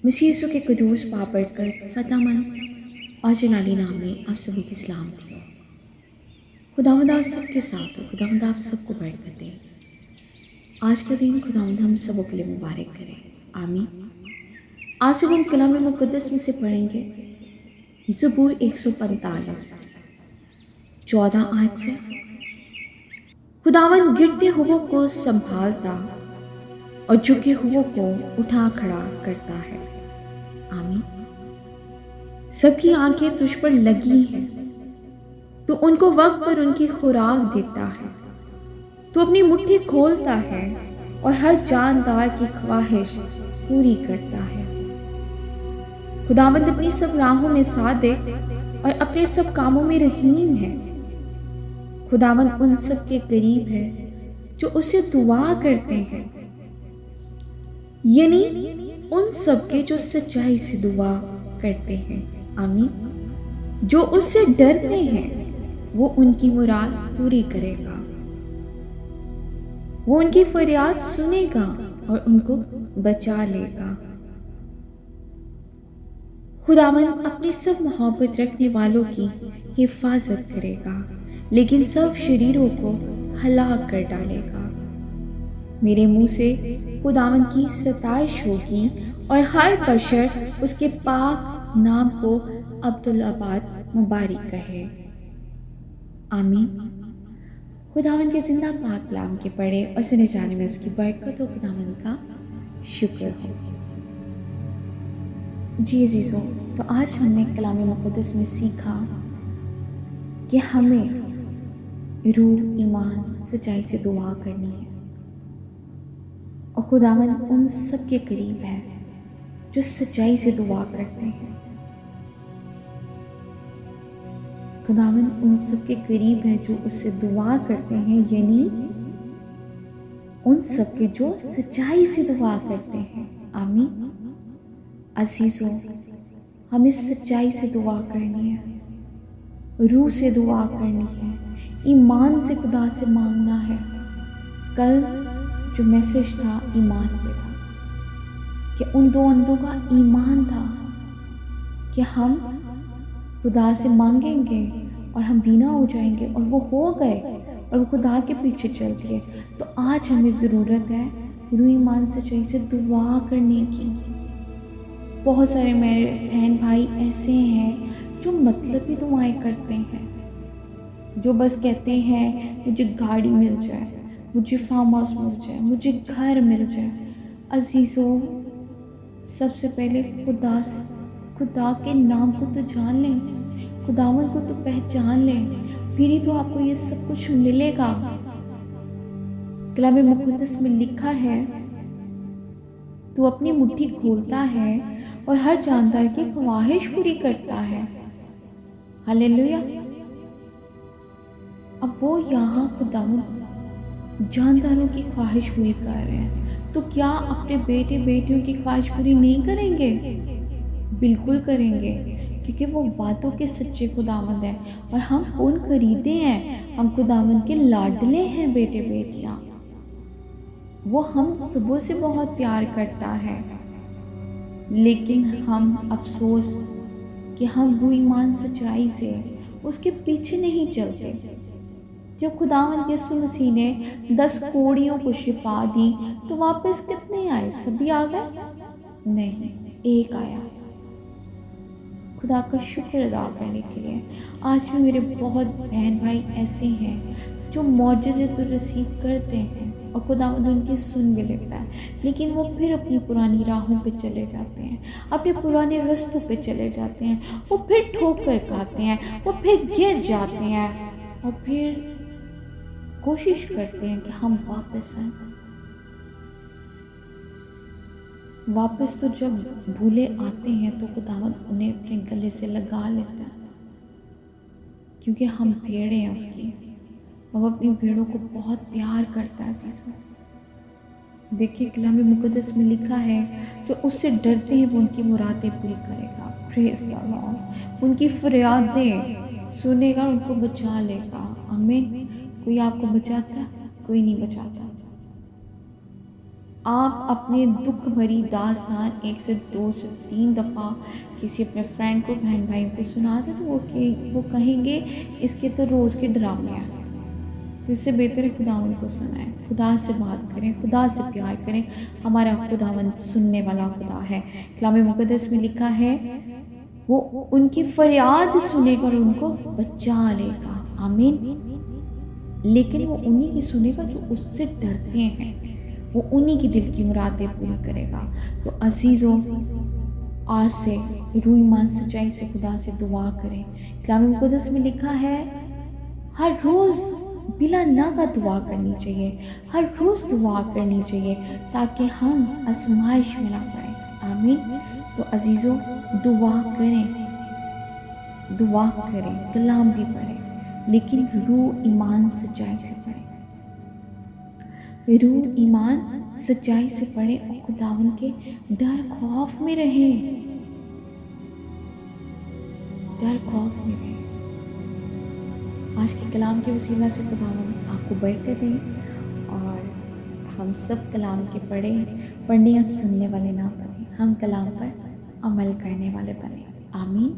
मसीह यीशु के कुदूस बाबरकत फ़तेहमंद और जलाली नाम में आप सभी की सलामती हो। खुदावंद आप सबके साथ हो। खुदावंद आप सबको बरकत दे। आज का दिन खुदावंद हम सबों के लिए मुबारक करे। आमीन। आज हम कलाम मुक़द्दस में से पढ़ेंगे ज़बूर 145 14 आयत से। खुदावंद गिरते हुओं को संभालता और झुके हुओं को उठा खड़ा करता है। आमीन। सबकी आंखें तुझ पर लगी हैं, तू उनको वक्त पर उनकी खुराक देता है। तू अपनी मुट्ठी खोलता है और हर जानदार की ख्वाहिश पूरी करता है। खुदावंद अपनी सब राहों में सादिक और अपने सब कामों में रहीम है। खुदावंद उन सब के करीब है जो उससे दुआ करते हैं, यानी उन सब के जो सच्चाई से दुआ करते हैं। आमीन। जो उससे डरते हैं वो उनकी मुराद पूरी करेगा। वो उनकी फरियाद सुनेगा और उनको बचा लेगा। खुदावंद अपने सब मोहब्बत रखने वालों की हिफाजत करेगा, लेकिन सब शरीरों को हलाक कर डालेगा। मेरे मुंह से खुदावंद की सताइश होगी और हर बशर उसके पाक नाम को अब्दुल-अबाद मुबारक कहे। आमीन। खुदावंद के जिंदा पाक कलाम के पढ़े और सुने जाने में उसकी बरकत हो। खुदावंद का शुक्र हो। जी अजीज़ों, तो आज हमने कलाम मुक़द्दस में सीखा कि हमें रूह, ईमान, सच्चाई से दुआ करनी है और खुदावंद उन सब के करीब है जो सच्चाई से दुआ करते हैं। खुदावंद उन सब के करीब है जो उससे दुआ करते हैं, यानी उन सब के जो सच्चाई से दुआ करते हैं। आमीन। अजीज़ों, हमें सच्चाई से दुआ करनी है, रूह से दुआ करनी है, ईमान से खुदा से मांगना है। कल जो मैसेज था ईमान पे था कि उन दो अंधों का ईमान था कि हम खुदा से मांगेंगे और हम बीना हो जाएंगे, और वो हो गए और वो खुदा के पीछे चल दिए। तो आज हमें ज़रूरत है रूह, ईमान, सच्चाई से दुआ करने की। बहुत सारे मेरे बहन भाई ऐसे हैं जो मतलबी दुआएं करते हैं, जो बस कहते हैं मुझे गाड़ी मिल जाए, मुझे फार्म हाउस मिल जाए, मुझे घर मिल जाए। अजीज़ों, सबसे पहले खुदा के नाम को तो जान लें, खुदावंद को तो पहचान लें, फिर ही तो आपको ये सब कुछ मिलेगा। कलाम मुक़द्दस में लिखा है, तू अपनी मुट्ठी खोलता है और हर जानदार की ख्वाहिश पूरी करता है। हालेलुया। अब वो यहाँ खुदावंद जानदारों की ख्वाहिश पूरी कर रहे हैं, तो क्या अपने बेटे बेटियों की ख्वाहिश पूरी नहीं करेंगे? बिल्कुल करेंगे, क्योंकि वो वादों के सच्चे खुदावंद हैं और हम उन खरीदे हैं। हम खुदावंद के लाडले हैं बेटे बेटियां। वो हम सुबह से बहुत प्यार करता है, लेकिन हम अफसोस कि हम रूह, ईमान, सच्चाई से उसके पीछे नहीं चलते। जब खुदावंद यीशु मसीह ने 10 कोढ़ियों को शिफा दी तो वापस कितने आए? सभी आ गए? नहीं, एक आया। खुदा का शुक्र अदा करने के लिए आज भी मेरे बहुत बहन भाई ऐसे हैं जो मौजूद तो रिसीव करते हैं और खुदावंद उनकी सुन भी लेता है, लेकिन वो फिर अपनी पुरानी राहों पे चले जाते हैं, अपने पुराने रास्तों पे चले जाते हैं। वो फिर ठोकर खाते हैं, वो फिर गिर जाते हैं और फिर कोशिश करते हैं कि हम वापस आए। वापस तो जब भूले आते हैं तो खुदावंद उन्हें अपने गले से लगा लेता है, क्योंकि हम भेड़े हैं उसकी, और वो अपनी भेड़ों को बहुत प्यार करता है। अजीज़ों, देखिए कलाम मुक़द्दस में लिखा है, जो उससे डरते हैं वो उनकी मुरादें पूरी करेगा। Praise the Lord. उनकी फरियादें सुनेगा, उनको बचा लेगा। आमीन। कोई आपको बचाता? कोई नहीं बचाता। आप अपने दुख भरी दास्तान 1 से 2 से 3 दफ़ा किसी अपने फ्रेंड को, बहन भाइयों को सुना दें तो वो कहेंगे इसके तो रोज़ के ड्रामे हैं। तो इससे बेहतर है खुदावंद को सुनाएं, खुदा से बात करें, खुदा से प्यार करें। हमारा खुदावंद सुनने वाला खुदा है। कलाम मुक़द्दस में लिखा है वो उनकी फरियाद सुनेगा और उनको बचा लेगा। आमीन। लेकिन वो उन्हीं की सुनेगा जो उससे डरते हैं, वो उन्हीं की दिल की मुरादें पूरी करेगा। तो अजीज़ों, आज से रूह ईमान सच्चाई से खुदा से दुआ करें। कलाम मुक़द्दस में लिखा है हर रोज़ बिला नागा दुआ करनी चाहिए, हर रोज़ दुआ करनी चाहिए ताकि हम आजमाइश में ना पड़ें। आमीन। तो अजीज़ों, दुआ करें, कलाम भी पढ़ें, लेकिन रूह ईमान सच्चाई से पढ़ें। रूह ईमान सच्चाई से पढ़ें और खुदावन के डर खौफ में रहें, डर खौफ में रहें। आज के कलाम के वसीला से खुदावन आपको बरकत दें और हम सब कलाम के पढ़ने या सुनने वाले ना बने, हम कलाम पर अमल करने वाले बने। आमीन।